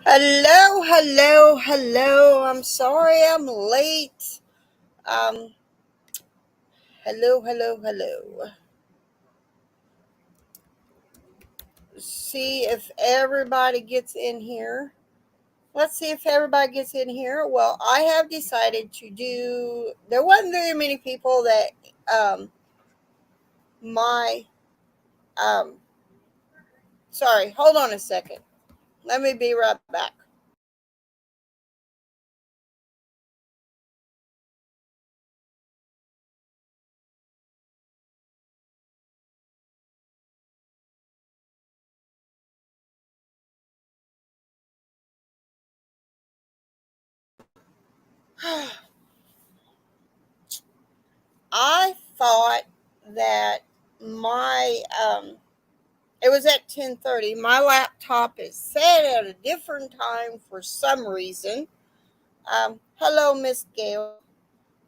Hello, hello, hello. I'm sorry I'm late. Um, hello, hello, hello. See if everybody gets in here. Let's see if everybody gets in here. Well, I have decided to do. There wasn't very many people that my um. Sorry, hold on a second. Let me be right back. I thought that my it was at 10:30. My laptop is set at a different time for some reason. Hello, Miss Gail.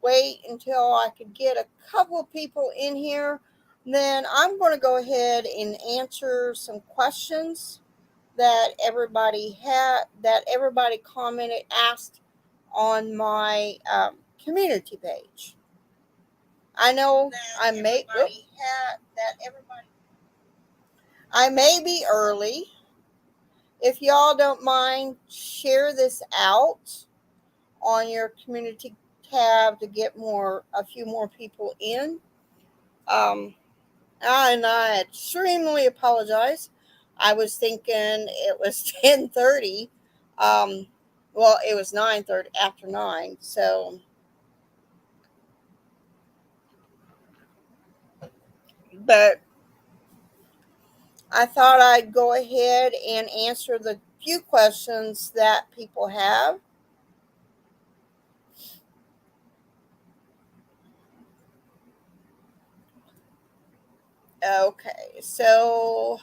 Wait until I could get a couple of people in here. Then I'm going to go ahead and answer some questions that everybody commented, asked on my community page. I know I may that everybody I may be early. If y'all don't mind, share this out on your community tab to get a few more people in. Um, and I extremely apologize. I was thinking it was 10:30. Um, well, it was 9:30 after 9. So, but I thought I'd go ahead and answer the few questions that people have. Okay, so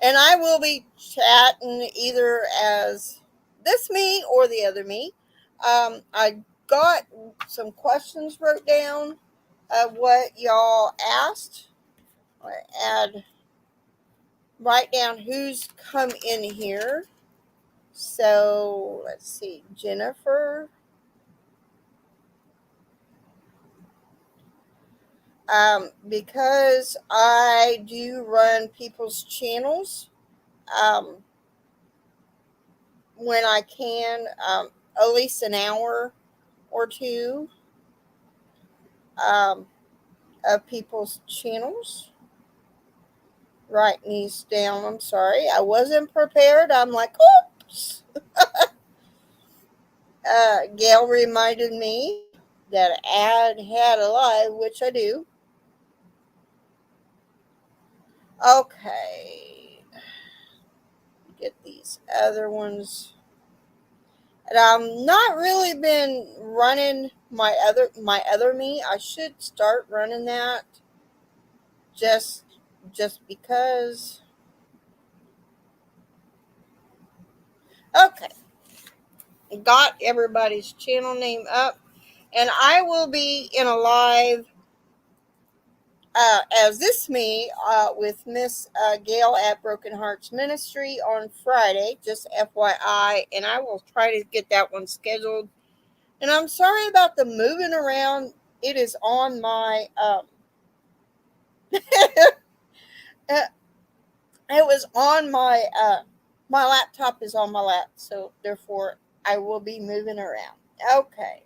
and I will be chatting either as this me or the other me. I got some questions wrote down of what y'all asked. I add write down who's come in here. So let's see, Jennifer. Because I do run people's channels um, when I can, at least an hour or two um, of people's channels. Writing these down. I'm sorry. I wasn't prepared. I'm like, oops. Gail reminded me that ad had a live, which I do. Okay. Get these other ones. And I'm not really been running my other me. I should start running that just just because. Okay. Got everybody's channel name up. And I will be in a live as this me with Miss Gail at Broken Hearts Ministry on Friday, just FYI, and I will try to get that one scheduled. And I'm sorry about the moving around. It is on my it was on my laptop is on my lap, so therefore I will be moving around. Okay.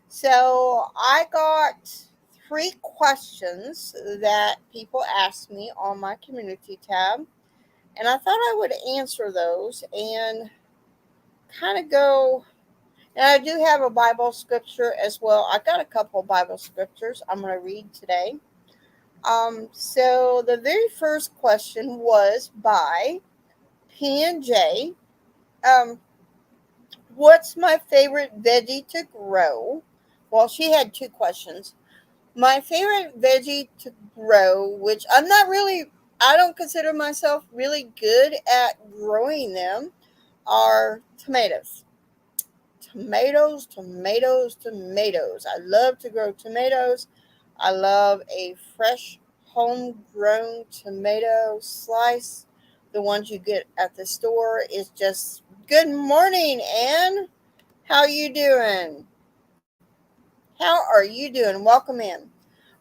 So I got three questions that people asked me on my community tab, and I thought I would answer those and kind of go. And I do have a Bible scripture as well. I got a couple of Bible scriptures I'm going to read today. So the very first question was by P&J. Um, what's my favorite veggie to grow? Well, she had two questions. My favorite veggie to grow, which I don't consider myself really good at growing them, are tomatoes. Tomatoes, tomatoes, tomatoes. I love to grow tomatoes. I love a fresh, homegrown tomato slice the ones you get at the store is just good morning, Anne. How you doing? How are you doing? Welcome in.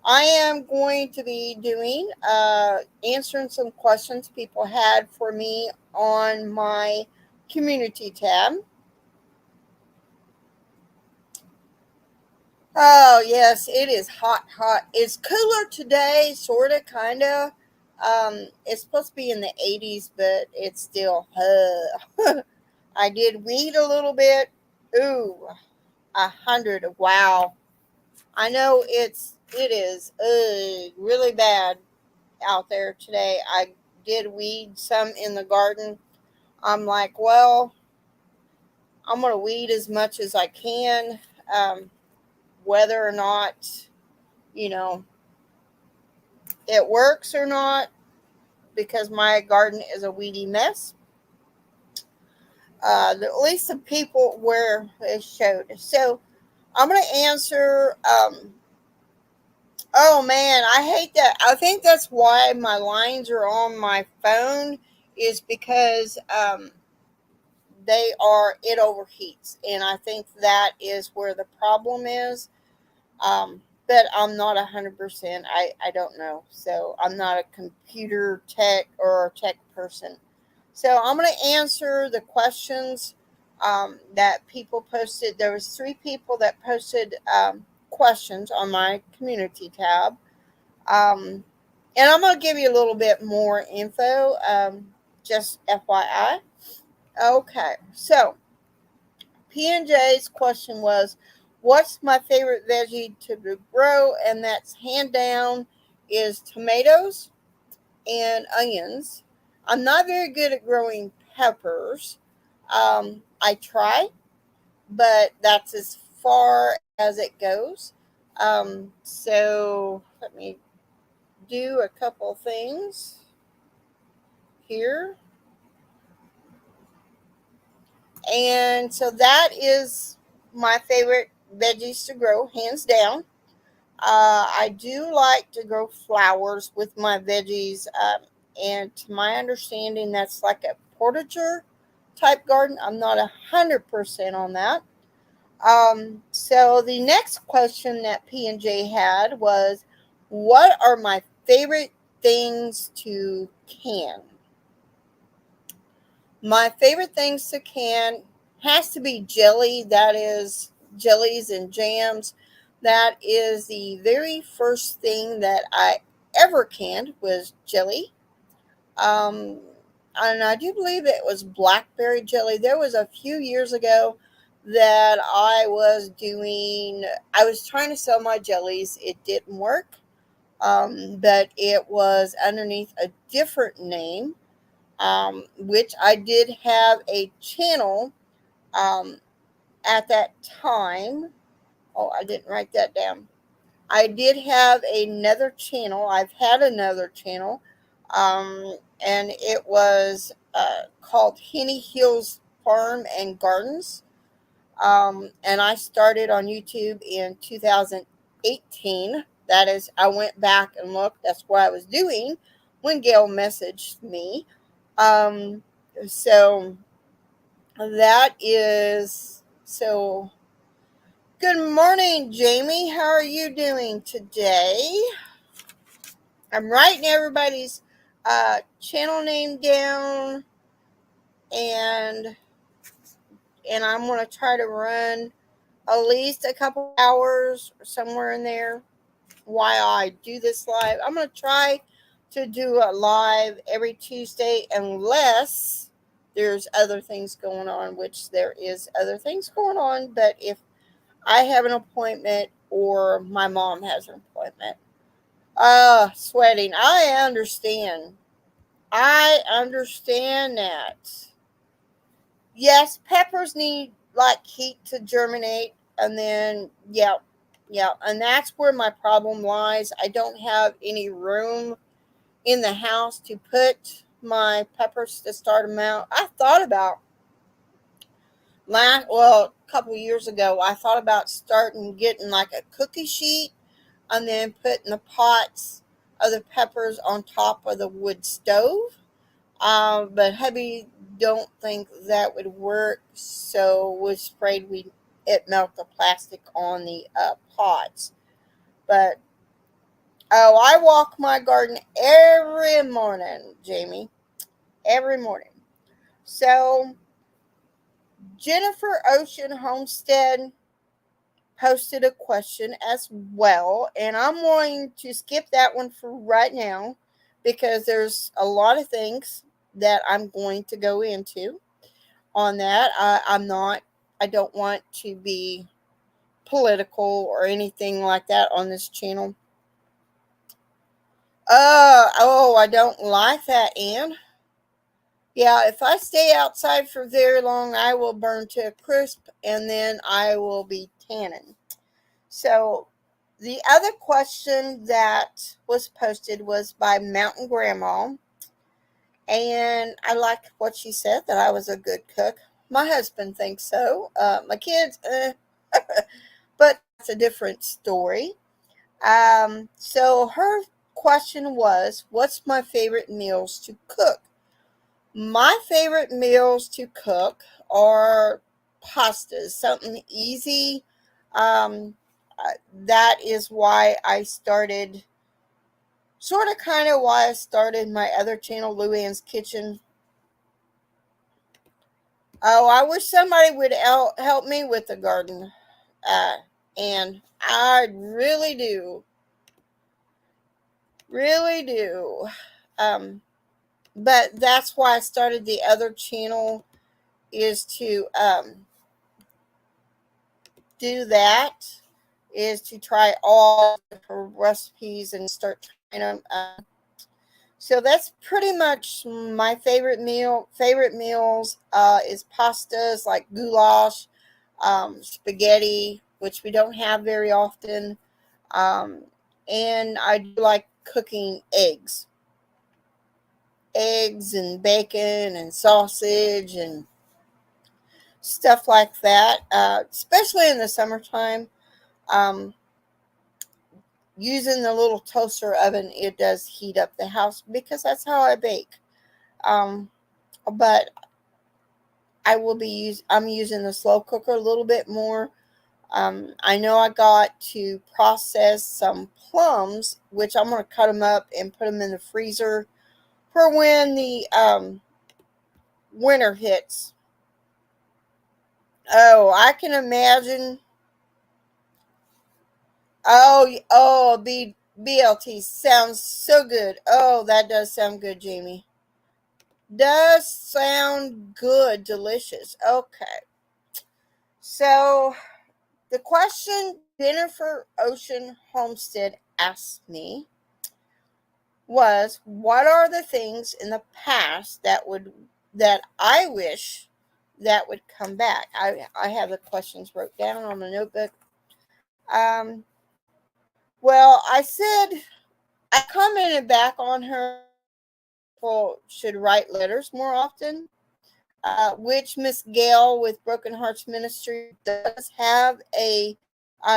I am going to be doing answering some questions people had for me on my community tab. Oh yes, it is hot, hot. It's cooler today, sorta, kinda. It's supposed to be in the 80s, but it's still. I did weed a little bit. Ooh, 100. Wow. I know it is really bad out there today. I did weed some in the garden. I'm like, well, I'm gonna weed as much as I can, um, whether or not you know it works or not, because my garden is a weedy mess. At least the people where it showed. So I'm gonna answer. Oh man, I hate that. I think that's why my lines are on my phone, is because it overheats, and I think that is where the problem is. But I'm not 100%. I don't know. So I'm not a computer tech or a tech person. So I'm going to answer the questions that people posted. There was 3 people that posted questions on my community tab. Um, and I'm going to give you a little bit more info, just FYI. Okay, so P&J's question was, what's my favorite veggie to grow? And that's hand down is tomatoes and onions. I'm not very good at growing peppers. I try, but that's as far as it goes. So let me do a couple things here. And so that is my favorite veggies to grow, hands down. I do like to grow flowers with my veggies, and to my understanding, that's like a portraiture type garden. I'm not 100% on that. So the next question that P and J had was, "What are my favorite things to can?" My favorite things to can has to be jelly. That is jellies and jams. That is the very first thing that I ever canned was jelly. Um, and I do believe it was blackberry jelly. There was a few years ago that I was trying to sell my jellies. It didn't work, but it was underneath a different name, which I did have a channel um, at that time. Oh, I didn't write that down. I did have another channel. I've had another channel, and it was called Henny Hills Farm and Gardens. And I started on YouTube in 2018. That is, I went back and looked. That's what I was doing when Gail messaged me. Um, so that is so. Good morning, Jamie. How are you doing today? I'm writing everybody's channel name down, and I'm going to try to run at least a couple hours or somewhere in there while I do this live. I'm going to try to do a live every Tuesday unless there's other things going on, which there is other things going on. But if I have an appointment or my mom has an appointment, sweating. I understand. I understand that. Yes, peppers need like heat to germinate, and then yeah, yeah, and that's where my problem lies. I don't have any room in the house to put my peppers to start them out. I thought about a couple years ago, I thought about starting getting like a cookie sheet and then putting the pots of the peppers on top of the wood stove. But hubby don't think that would work, so was afraid we it melt the plastic on the pots. But oh, I walk my garden every morning, Jamie, every morning. So Jennifer Ocean Homestead posted a question as well, and I'm going to skip that one for right now because there's a lot of things that I'm going to go into on that. I don't want to be political or anything like that on this channel. Oh, I don't like that, Anne. Yeah, if I stay outside for very long, I will burn to a crisp and then I will be tanning. So, the other question that was posted was by Mountain Grandma, and I liked what she said that I was a good cook. My husband thinks so. My kids, but that's a different story. So, her question was, what's my favorite meals to cook? My favorite meals to cook are pastas, something easy. That is why I started, sort of kind of why I started my other channel, Luann's Kitchen. Oh, I wish somebody would help me with the garden. Uh, and I really do. Really do. Um, but that's why I started the other channel, is to do that, is to try all her recipes and start trying them. So that's pretty much my favorite meal. Favorite meals is pastas like goulash, spaghetti, which we don't have very often, um, and I do like cooking eggs and bacon and sausage and stuff like that. Especially in the summertime. Um, Using the little toaster oven, it does heat up the house because that's how I bake. Um, but I'm using the slow cooker a little bit more. I know I got to process some plums, which I'm going to cut them up and put them in the freezer for when the winter hits. Oh, I can imagine. BLT sounds so good. Oh, that does sound good, Jamie. Does sound good, delicious. Okay. So, the question Jennifer Ocean Homestead asked me was, what are the things in the past that I wish that would come back? I have the questions wrote down on the notebook. Um well, I commented back on her, people should write letters more often, which Miss Gail with Broken Hearts Ministry does have a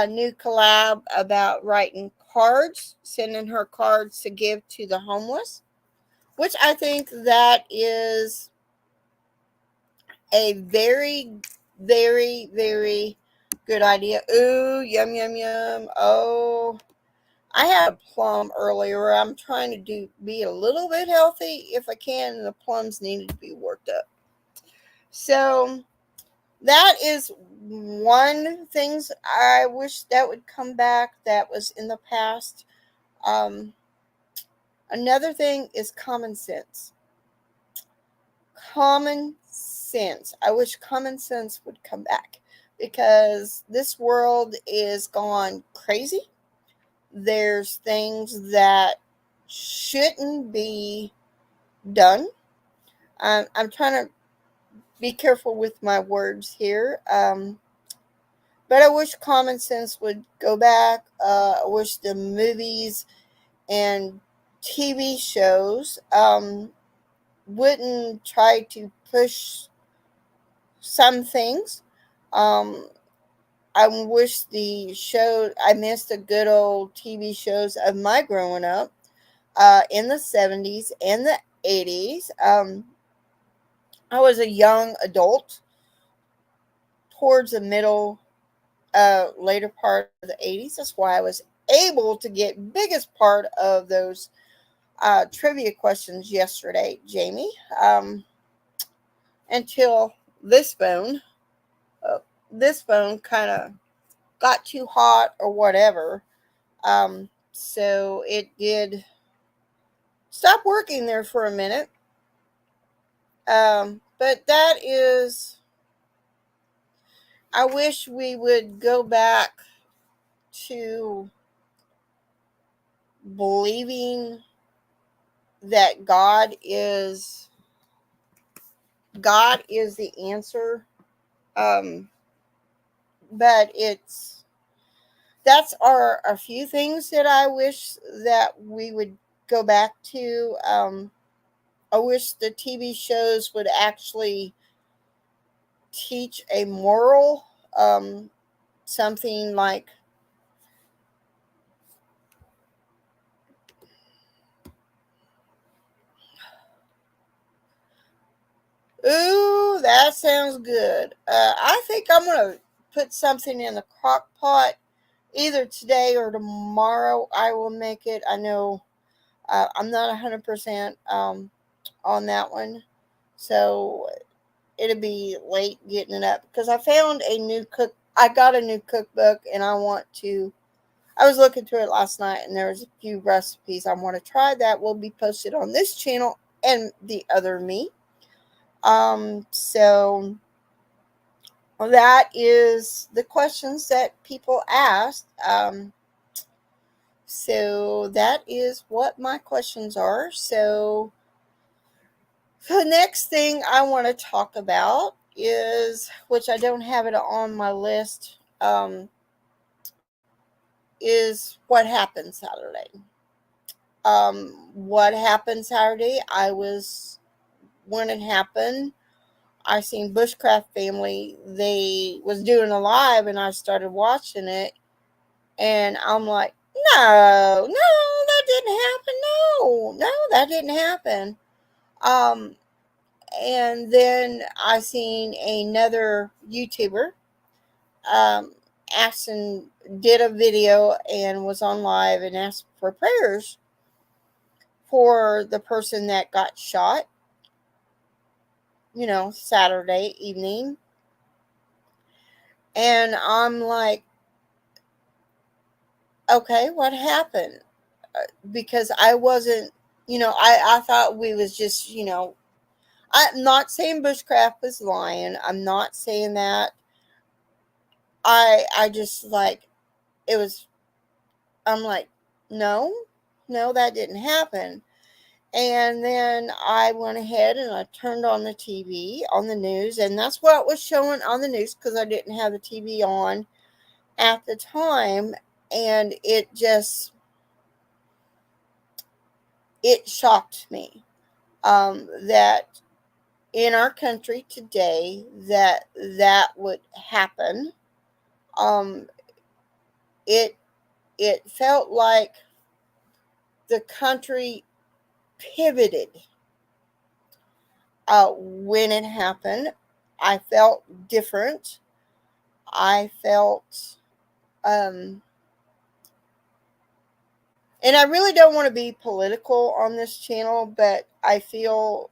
new collab about writing cards, sending her cards to give to the homeless, which I think that is a very, very, very good idea. Ooh, yum, yum, yum. Oh, I had a plum earlier. I'm trying to be a little bit healthy if I can, and the plums needed to be worked up. So that is one things I wish that would come back that was in the past. Um, Another thing is common sense. Common sense. I wish common sense would come back because this world is gone crazy. There's things that shouldn't be done. I'm trying to be careful with my words here. But I wish common sense would go back. I wish the movies and TV shows wouldn't try to push some things. Um, I wish I missed the good old TV shows of my growing up in the 70s and the 80s. I was a young adult towards the middle, later part of the 80s. That's why I was able to get biggest part of those trivia questions yesterday, Jamie. Until this phone, uh, this phone kind of got too hot or whatever. So it did stop working there for a minute. But that is, I wish we would go back to believing that God is the answer. Um, but that's are a few things that I wish that we would go back to. I wish the TV shows would actually teach a moral, something like, ooh, that sounds good. I think I'm gonna put something in the crock pot either today or tomorrow. I will make it. I know I'm not 100% on that one, so it'll be late getting it up because I found a new cook. I got a new cookbook and I want to. I was looking through it last night and there's a few recipes I want to try that will be posted on this channel and the other me. So that is the questions that people asked. So that is what my questions are. So the next thing I want to talk about is, which I don't have it on my list, is what happened Saturday. What happened Saturday? When it happened, I seen Bushcraft Family. They was doing a live, and I started watching it, and I'm like, no, that didn't happen. No, that didn't happen. Um, and then I seen another YouTuber, um, asking, did a video and was on live and asked for prayers for the person that got shot, Saturday evening. And I'm like, okay, what happened? Because I wasn't, I thought we was just, I'm not saying Bushcraft was lying. I'm not saying that. I just like, it was, I'm like, no, that didn't happen. And then I went ahead and I turned on the TV on the news, and that's what was showing on the news because I didn't have the TV on at the time. And it shocked me, that in our country today that would happen. Um, it it felt like the country pivoted when it happened. I felt different. I felt, um, and I really don't want to be political on this channel, but I feel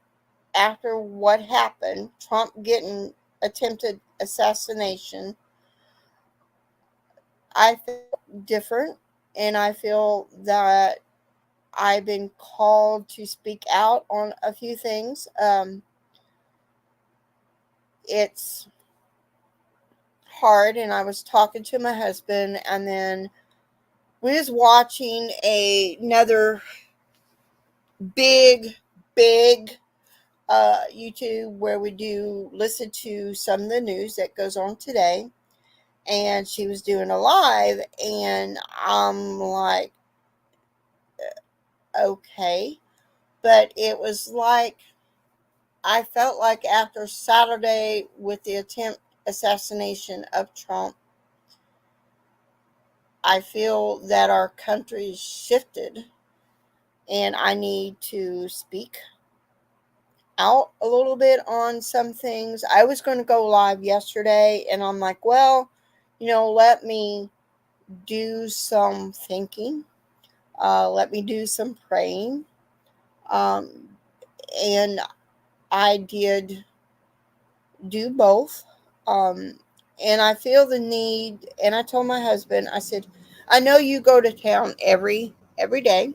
after what happened, Trump getting attempted assassination, I feel different, and I feel that I've been called to speak out on a few things. It's hard, and I was talking to my husband, and then we was watching another big, big YouTube where we do listen to some of the news that goes on today. And she was doing a live, and I'm like, okay. But it was like, I felt like after Saturday with the attempt assassination of Trump, I feel that our country shifted, and I need to speak. out a little bit on some things. I was going to go live yesterday, and I'm like, well, let me do some thinking, let me do some praying. Um, and I did do both. Um, and I feel the need, and I told my husband, I said, I know you go to town every day.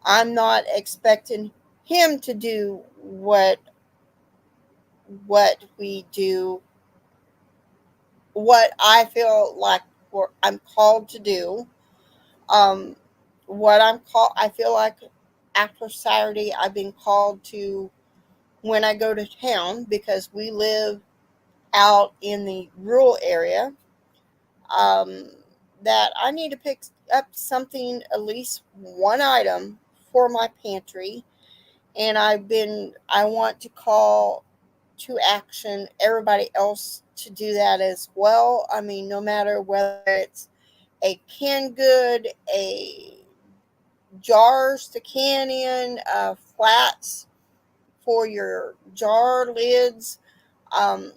I'm not expecting him to do what we do, what I feel like I'm called to do. Um, what I feel like after Saturday, I've been called to when I go to town because we live out in the rural area. Um, that I need to pick up something, at least one item for my pantry, and I want to call to action everybody else to do that as well. I mean, no matter whether it's a canned good, a jars to can in, flats for your jar lids, um,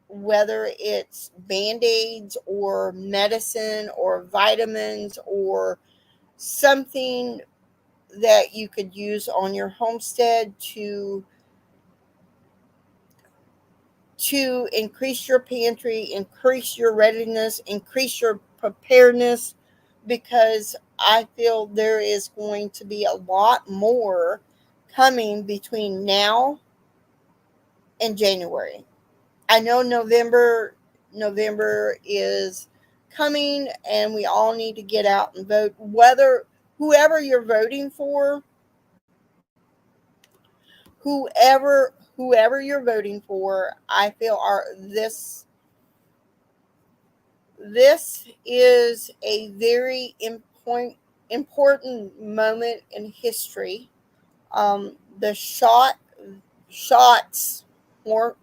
whether it's band-aids or medicine or vitamins or something that you could use on your homestead to increase your pantry, increase your readiness, increase your preparedness, because I feel there is going to be a lot more coming between now and January. I know November is coming and we all need to get out and vote. Whether whoever you're voting for, whoever you're voting for, I feel this is a very important moment in history. The shots, more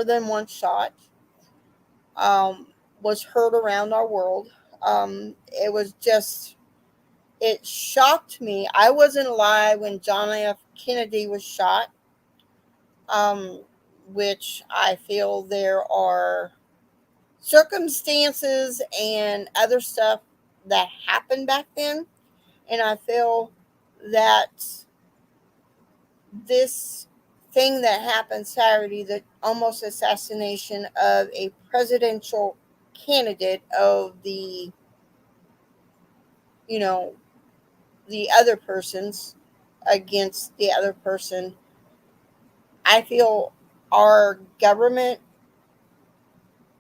than one shot, um, was heard around our world. It was just, it shocked me. I wasn't alive when John F. Kennedy was shot, um, which I feel there are circumstances and other stuff that happened back then. And I feel that this thing that happened Saturday, the almost assassination of a presidential candidate of you know, the other person's against the other person, I feel our government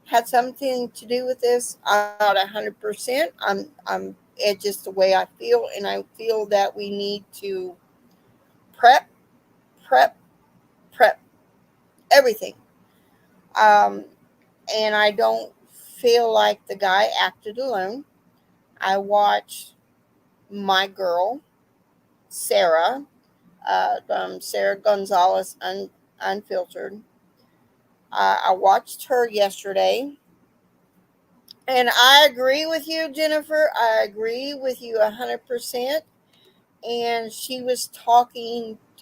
had something to do with this. I'm not 100%. I'm it's just the way I feel, and I feel that we need to prep, prep, prep everything. Um, and I don't feel like the guy acted alone. I watched my girl Sarah, Sarah Gonzalez, Unfiltered. I watched her yesterday, and I agree with you, Jennifer. I agree with you 100%. And she was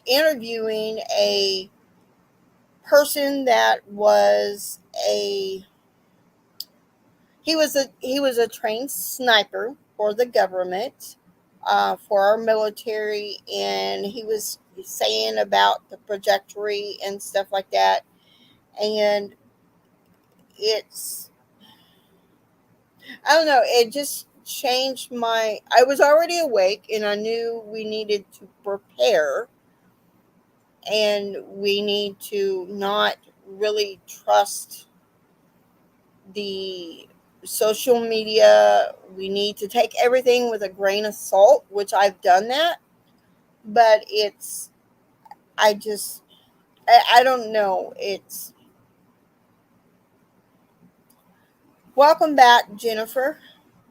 interviewing a person that was a he was a trained sniper for the government, for our military, and he was saying about the trajectory and stuff like that. And it's, I don't know, it just changed my. I was already awake, and I knew we needed to prepare, and we need to not really trust the social media. We need to take everything with a grain of salt, which I've done that, but I just, I don't know. It's, welcome back, Jennifer.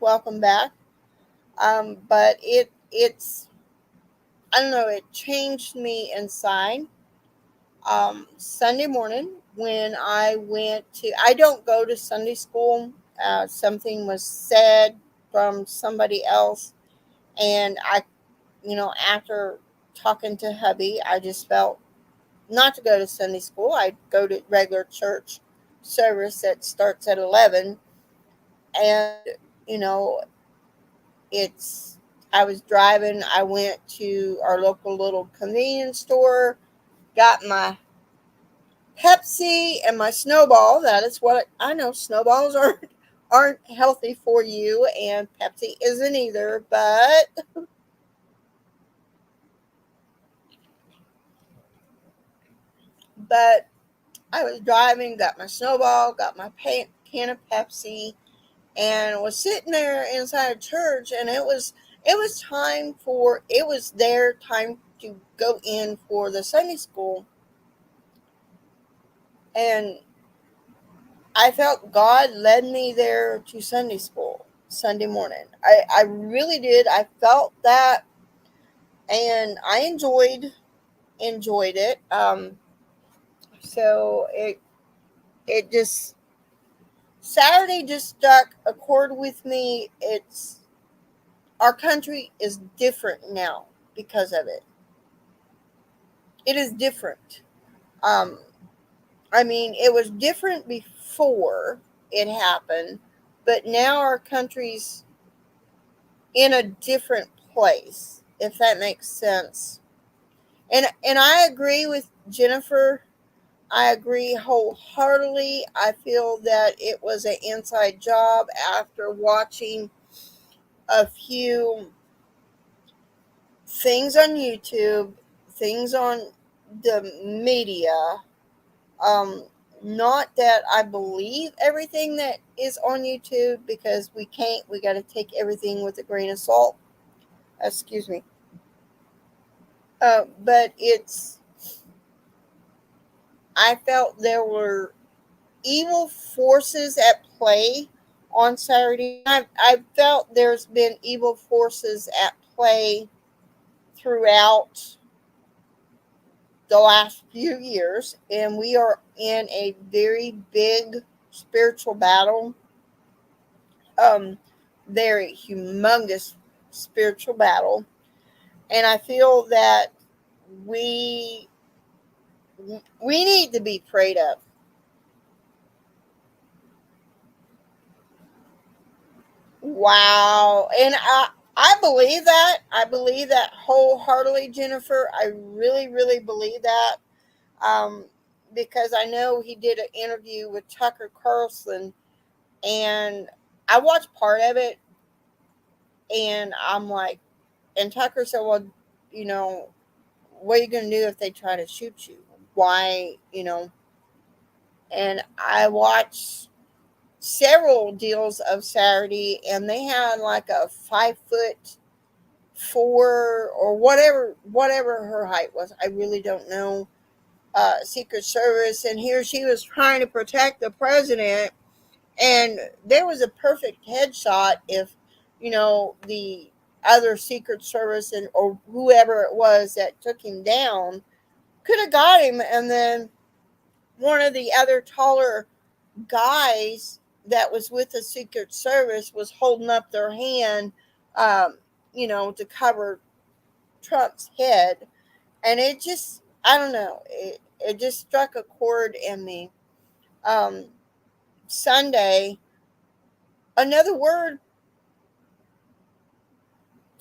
Welcome back. But it's, I don't know, it changed me inside. Sunday morning when I don't go to Sunday school. Something was said from somebody else, and after talking to hubby, I just felt not to go to Sunday school. I'd go to regular church service that starts at 11. And, you know, it's, I was driving. I went to our local little convenience store, got my Pepsi and my Snowball. That is what I know. Snowballs aren't healthy for you, and Pepsi isn't either. But I was driving, got my Snowball, got my can of Pepsi, and was sitting there inside church, and it was their time to go in for the Sunday school, and I felt God led me there to Sunday school Sunday morning. I really did. I felt that, and I enjoyed it. So it just Saturday just struck a chord with me. It's Our country is different now because of it. It is different. Um, I mean, it was different before it happened, but now our country's in a different place, if that makes sense. And I agree with Jennifer. I agree wholeheartedly. I feel that it was an inside job after watching a few things on YouTube, things on the media. Um, Not that I believe everything that is on YouTube, because we can't. We got to take everything with a grain of salt. Excuse me. But I felt there were evil forces at play on Saturday. I felt there's been evil forces at play throughout the last few years, and we are in a very big spiritual battle. Um, Very humongous spiritual battle, and I feel that we we need to be prayed up. Wow. And I believe that. I believe that wholeheartedly, Jennifer. I really, really believe that. Um, because I know he did an interview with Tucker Carlson, and I watched part of it, and I'm like, and Tucker said, well, you know, what are you going to do if they try to shoot you? Why, and I watched several deals of Saturday, and they had like a 5 foot four or whatever her height was. I really don't know. Secret Service, and here she was trying to protect the president, and there was a perfect headshot if the other Secret Service and or whoever it was that took him down could have got him, and then one of the other taller guys that was with the Secret Service was holding up their hand, um, to cover Trump's head. And it just, I don't know, it just struck a chord in me. Um, Sunday, another word,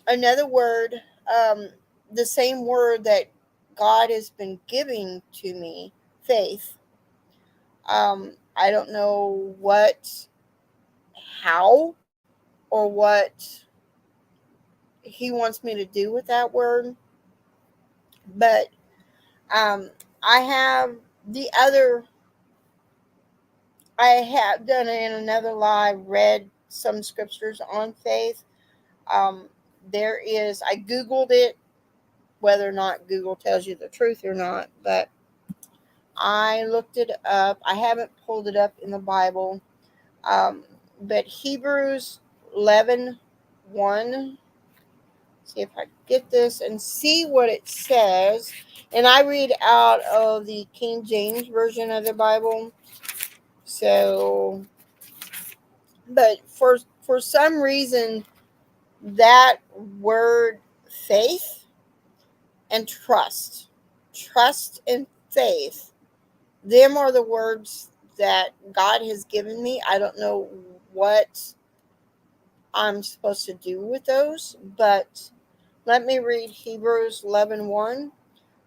another word, um, the same word that God has been giving to me, faith. I don't know how, or what He wants me to do with that word, but um, I have the other, I have done it in another live, read some scriptures on faith. Um, I Googled it, whether or not Google tells you the truth or not, but I looked it up. I haven't pulled it up in the Bible, um, but Hebrews 11:1. See if I get this and see what it says. And I read out of the King James Version of the Bible. So, but for some reason, that word faith and trust. Trust and faith. Them are the words that God has given me. I don't know what I'm supposed to do with those, but let me read Hebrews 11:1.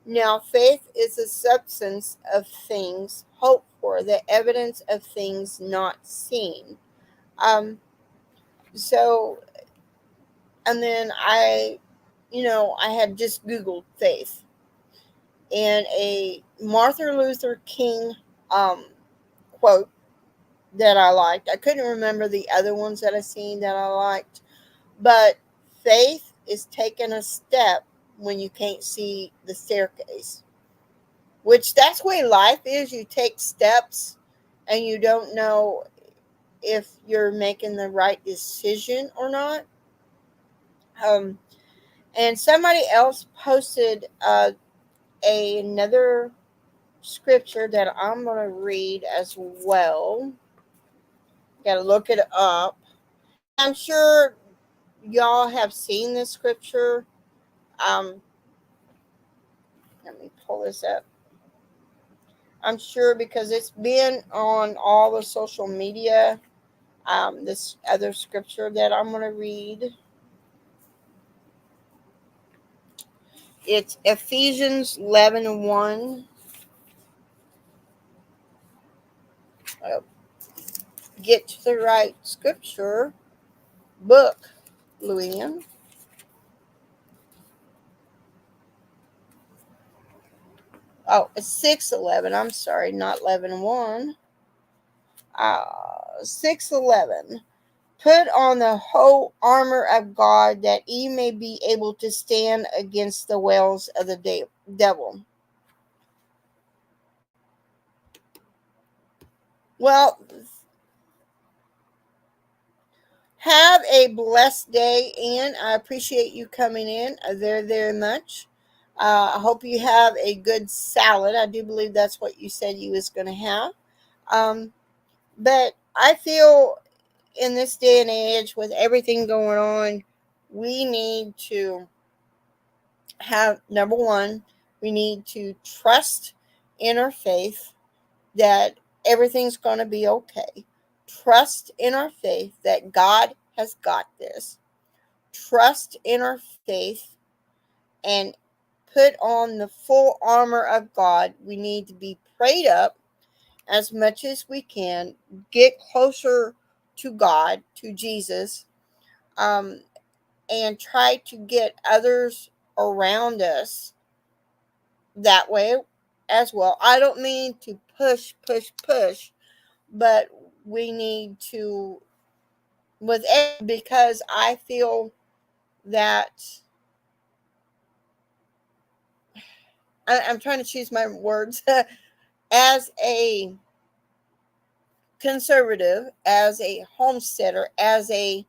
Now faith is the substance of things hoped for, the evidence of things not seen. Um, so, and then I had just Googled faith, and a Martin Luther King um, quote that I liked. I couldn't remember the other ones that I seen that I liked, but faith is taking a step when you can't see the staircase. Which that's the way life is. You take steps and you don't know if you're making the right decision or not. Um, and somebody else posted another scripture that I'm going to read as well. Got to look it up. And I'm sure y'all have seen this scripture. Um, Let me pull this up. I'm sure because it's been on all the social media. This other scripture that I'm going to read. It's Ephesians 11:1. Uh, get to the right scripture book, Luann. Oh, it's 6:11. I'm sorry, not 11:1. 6:11. Put on the whole armor of God that ye may be able to stand against the wiles of the devil. Well, have a blessed day, and I appreciate you coming in very, very much. I hope you have a good salad. I do believe that's what you said you was going to have. Um, but I feel in this day and age, with everything going on, we need to have, number one, we need to trust in our faith that everything's going to be okay. Trust in our faith that God has got this. Trust in our faith and put on the full armor of God. We need to be prayed up as much as we can, get closer to God, to Jesus, um, and try to get others around us that way as well. I don't mean to push, but we need to, because I feel that I'm trying to choose my words. As a conservative, as a homesteader, as a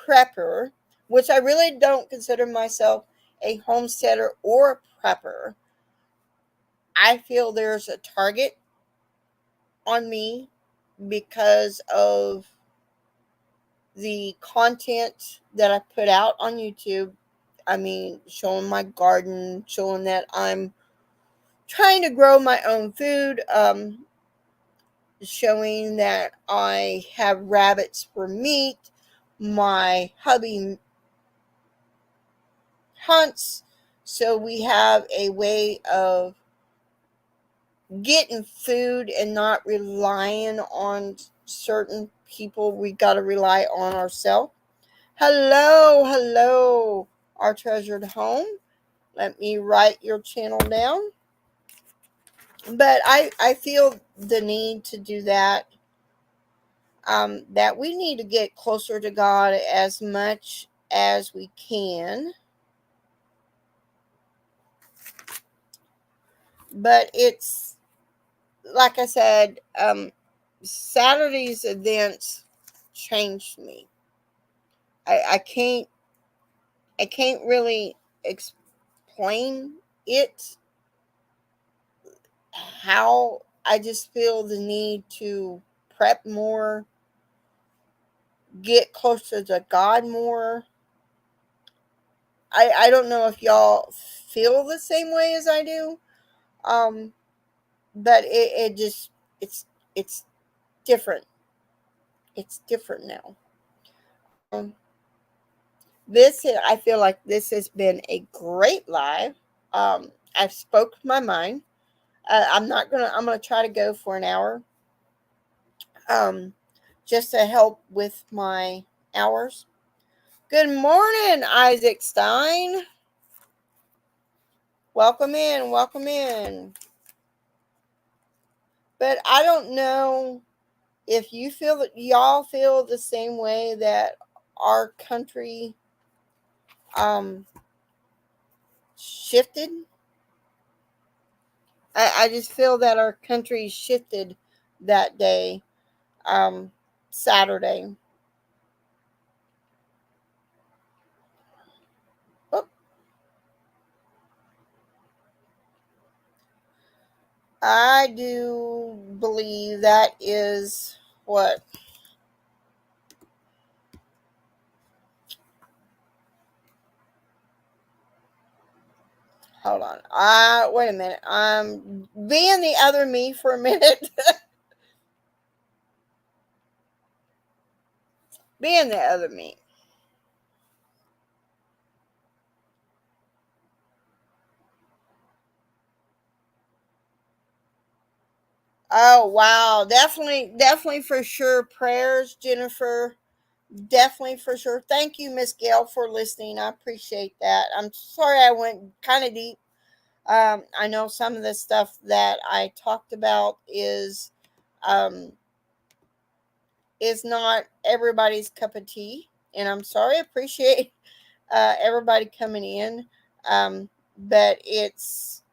prepper, which I really don't consider myself a homesteader or a prepper, I feel there's a target on me because of the content that I put out on YouTube. I mean, showing my garden, showing that I'm trying to grow my own food, showing that I have rabbits for meat. My hubby hunts, so we have a way of getting food and not relying on certain people. We got to rely on ourselves. Hello, our treasured home. Let me write your channel down. But I feel the need to do that. That we need to get closer to God as much as we can. But it's, like I said, Saturday's events changed me. I, I can't I can't really explain it, how I just feel the need to prep more, get closer to God more, I don't know if y'all feel the same way as I do. Um, but it just it's different. It's different now. Um, I feel like this has been a great live. I've spoke my mind. I'm gonna try to go for an hour. Um, just to help with my hours. Good morning, Isaac Stein. Welcome in, welcome in. But I don't know if you feel that y'all feel the same way that our country shifted. I just feel that our country shifted that day, um, Saturday. Oh, I do believe that is what. Hold on. Wait a minute. I'm being the other me for a minute. Being the other me. Oh wow, definitely for sure. Prayers, Jennifer. Definitely for sure. Thank you, Miss Gail, for listening. I appreciate that. I'm sorry I went kind of deep. I know some of the stuff that I talked about um, is not everybody's cup of tea, and I'm sorry. I appreciate everybody coming in, but it's.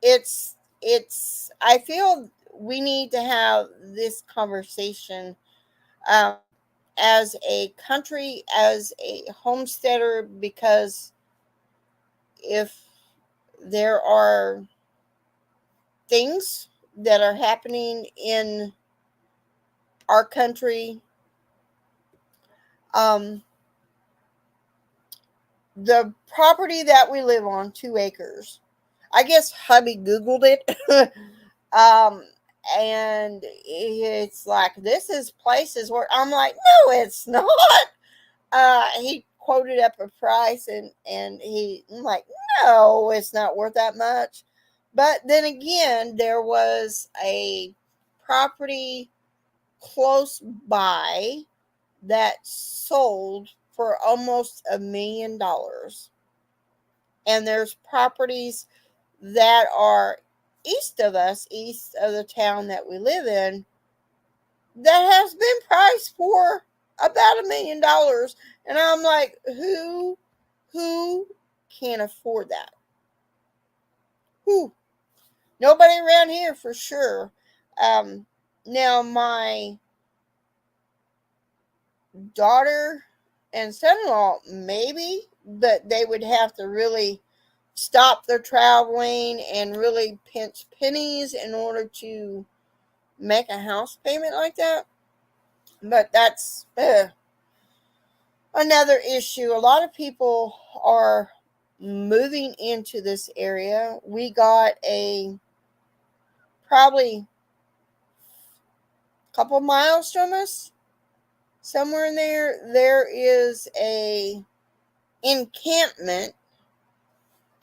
I feel we need to have this conversation um, as a country, as a homesteader, because if there are things that are happening in our country, um, the property that we live on, 2 acres. I guess hubby Googled it. um, and it's like, this is places where I'm like, no, it's not. He quoted up a price and I'm like, no, it's not worth that much. But then again, there was a property close by that sold for almost $1 million. And there's properties that are east of us, east of the town that we live in, that has been priced for about $1 million. And I'm like, who can afford that? Who? Nobody around here for sure. Um, Now my daughter and son-in-law maybe, but they would have to really stop their traveling and really pinch pennies in order to make a house payment like that. But that's another issue. A lot of people are moving into this area. We got a probably couple miles from us, somewhere in there, there is a encampment.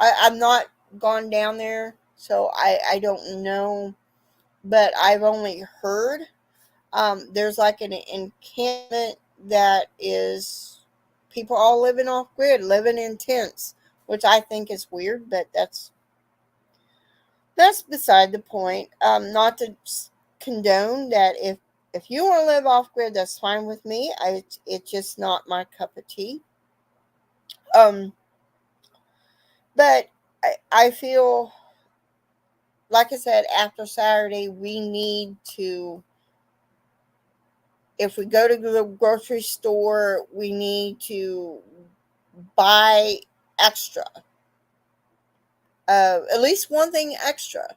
I'm not gone down there, so I don't know, but I've only heard. There's like an encampment that is people all living off grid, living in tents, which I think is weird, but that's beside the point. Not to condone that. If you want to live off grid, that's fine with me. It's just not my cup of tea. Um, but I feel like I said, after Saturday, we need to. If we go to the grocery store, we need to buy extra. At least one thing extra.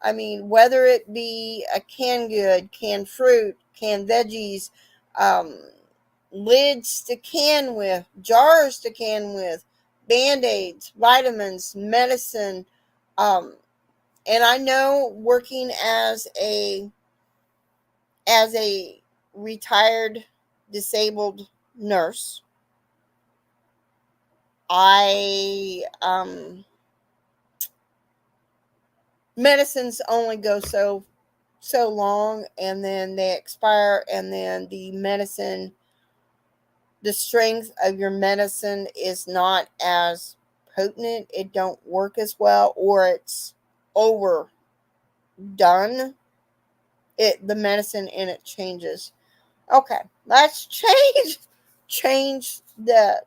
I mean, whether it be a canned good, canned fruit, canned veggies, um, lids to can with, jars to can with, band-aids, vitamins, medicine. Um, and I know working as a retired disabled nurse, I medicines only go so long, and then they expire, and then the strength of your medicine is not as potent. It don't work as well, or it's overdone. The medicine in it changes. Okay, let's change the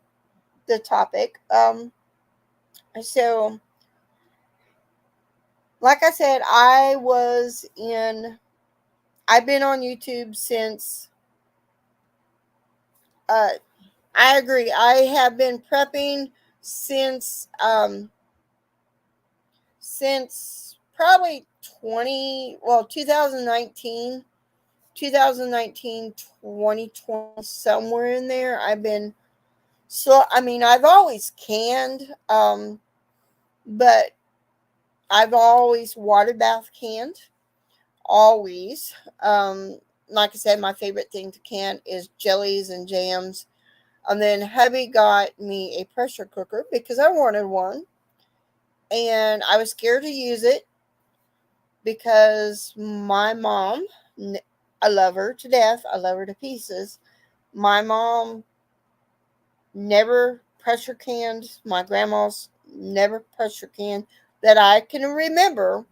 topic. So like I said, I've been on YouTube since uh I agree. I have been prepping since probably 2019, 2020, somewhere in there. I've always canned, but I've always water bath canned. Always. Like I said, my favorite thing to can is jellies and jams. And then hubby got me a pressure cooker because I wanted one. And I was scared to use it because my mom, I love her to death. I love her to pieces. My mom never pressure canned. My grandma's never pressure canned that I can remember.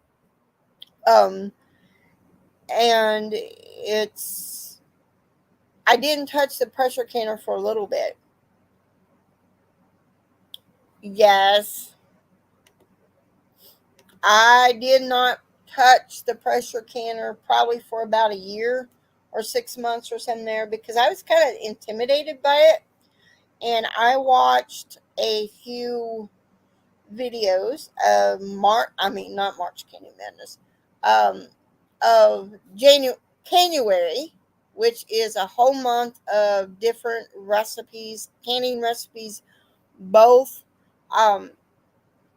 Um, and I didn't touch the pressure canner for a little bit. Yes, I did not touch the pressure canner probably for about a year or 6 months or something there because I was kind of intimidated by it. And I watched a few videos of not March Candy Madness, um, of January, which is a whole month of different recipes, canning recipes, both um,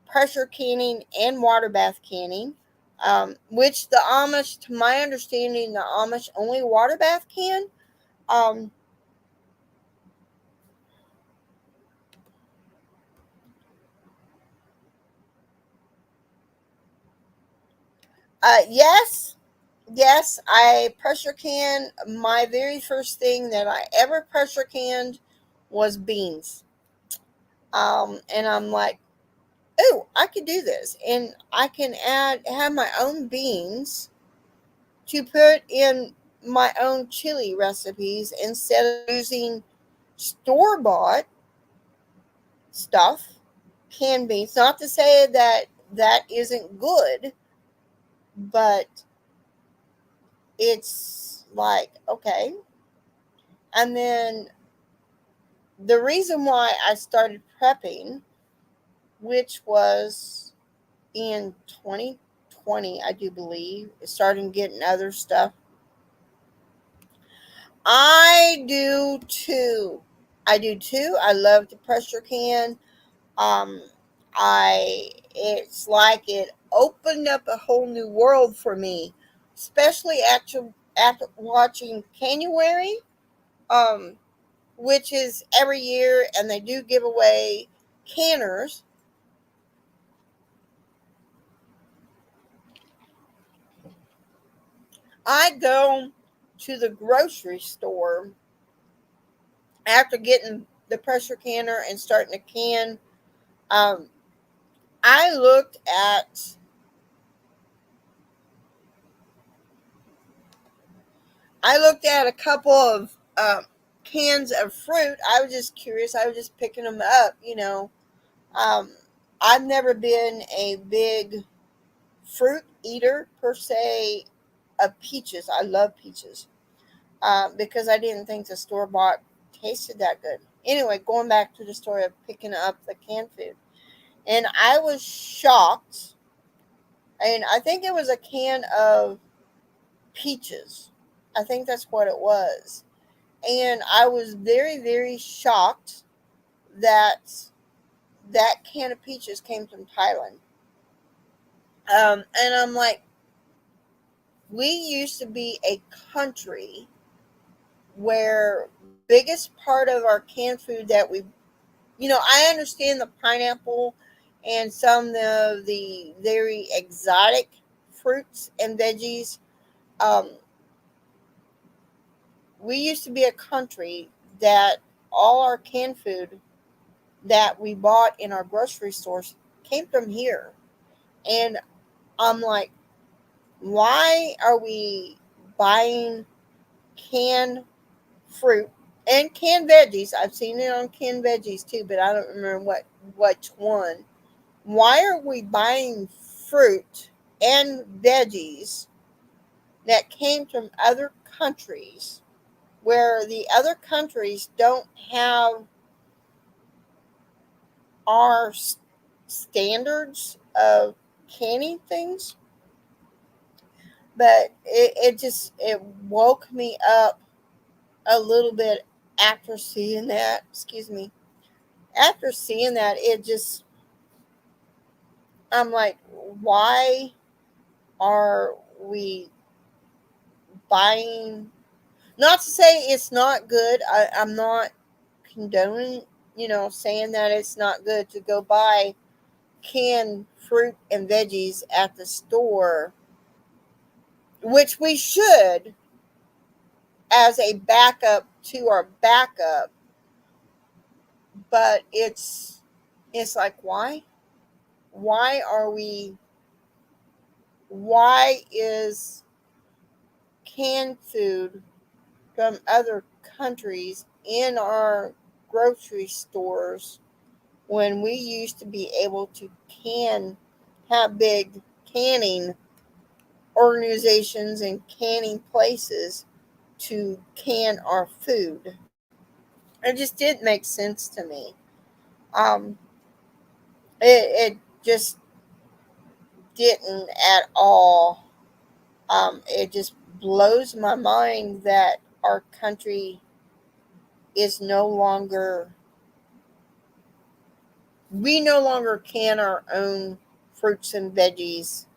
pressure canning and water bath canning. Which the Amish, to my understanding, the Amish only water bath can. Um, yes, yes, I pressure can. My very first thing that I ever pressure canned was beans. And I'm like, oh, I could do this, and I can have my own beans to put in my own chili recipes instead of using store bought stuff, canned beans. Not to say that that isn't good, but it's like, okay. And then the reason why I started prepping, which was in 2020, I do believe, starting getting other stuff. I do too. I do too. I love the pressure can. Um, it's like it opened up a whole new world for me, especially after watching January, um, which is every year, and they do give away canners. I go to the grocery store after getting the pressure canner and starting to can. Um, I looked at I looked at a couple of cans of fruit. I was just curious. I was just picking them up. Um, I've never been a big fruit eater per se of peaches. I love peaches because I didn't think the store bought tasted that good. Anyway, going back to the story of picking up the canned food, and I was shocked. And I think it was a can of peaches. I think that's what it was. And I was very, very shocked that that can of peaches came from Thailand. And I'm like, we used to be a country where biggest part of our canned food that we, I understand the pineapple and some of the very exotic fruits and veggies. Um, we used to be a country that all our canned food that we bought in our grocery stores came from here. And I'm like, why are we buying canned fruit and canned veggies? I've seen it on canned veggies too, but I don't remember which one. Why are we buying fruit and veggies that came from other countries where the other countries don't have our standards of canning things? But it woke me up a little bit after seeing that. Excuse me. After seeing that, it just, I'm like, why are we buying? Not to say it's not good. I'm not condoning, saying that it's not good to go buy canned fruit and veggies at the store, which we should as a backup to our backup. But it's like, why are we, why is canned food from other countries in our grocery stores when we used to be able to have big canning organizations and canning places to can our food? It just didn't make sense to me. Um, it just didn't at all. It just blows my mind that our country is no longer, we no longer can our own fruits and veggies,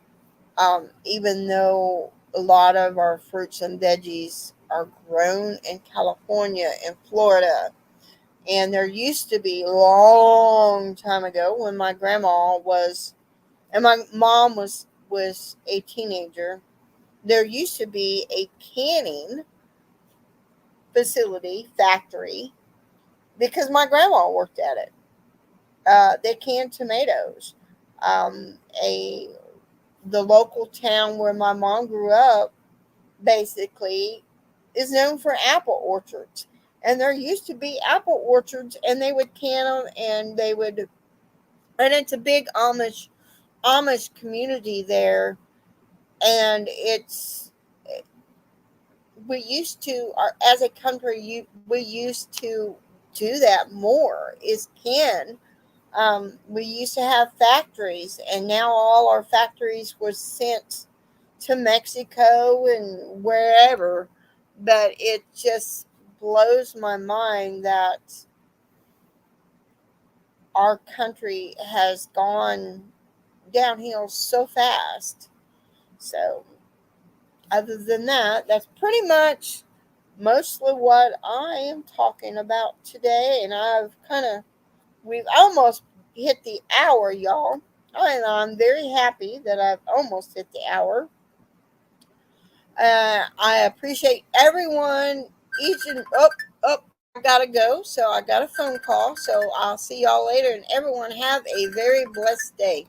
even though a lot of our fruits and veggies are grown in California and Florida. And there used to be, a long time ago, when my grandma was, and my mom was a teenager, there used to be a canning factory, because my grandma worked at it. They canned tomatoes. A The local town where my mom grew up basically is known for apple orchards, and there used to be apple orchards, and they would can them, and they would, and it's a big Amish community there, and it's, we used to, as a country, we used to do that more, is can. We used to have factories, and now all our factories were sent to Mexico and wherever. But it just blows my mind that our country has gone downhill so fast. So, other than that, that's pretty much mostly what I am talking about today. And we've almost hit the hour, y'all. And I'm very happy that I've almost hit the hour. I appreciate everyone, each and, I gotta go. So I got a phone call. So I'll see y'all later. And everyone have a very blessed day.